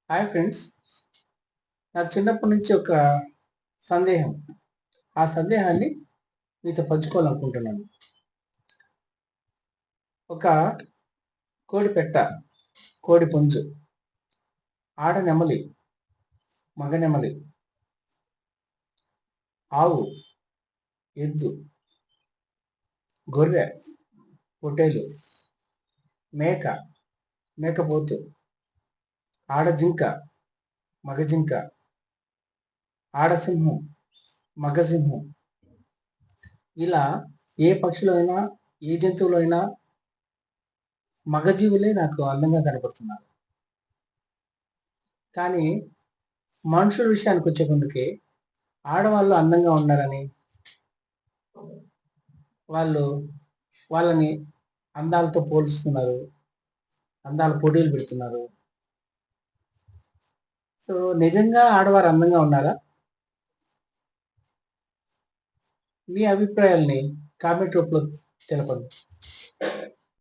Hi friends. నాకు చిన్నప్పటి నుంచి ఒక సందేహం. ఆ సందేహాన్ని మీతో పంచుకోవాలనుకుంటున్నాను. ఒక కోడి పెట్ట, కోడి పుంజు, ఆడ నెమలి, మగ నెమలి, ఆవు, ఎద్దు, గొర్రె, పొట్టేలు, మేక, మేకపోతు, ఆడ జింక, మగ జింక, ఆడ సింహం, మగ సింహం, ఇలా ఏ పక్షులు అయినా, ఏ జంతువులు అయినా మగజీవులే నాకు అందంగా కనపడుతున్నారు. కానీ మనుషుల విషయానికి వచ్చే ముందుకి ఆడవాళ్ళు అందంగా ఉన్నారని వాళ్ళు వాళ్ళని అందాలతో పోలుస్తున్నారు, అందాల పోటీలు పెడుతున్నారు. సో నిజంగా ఆడవారు అందంగా ఉన్నారా? మీ అభిప్రాయాల్ని కామెంట్ రూపంలో తెలపండి.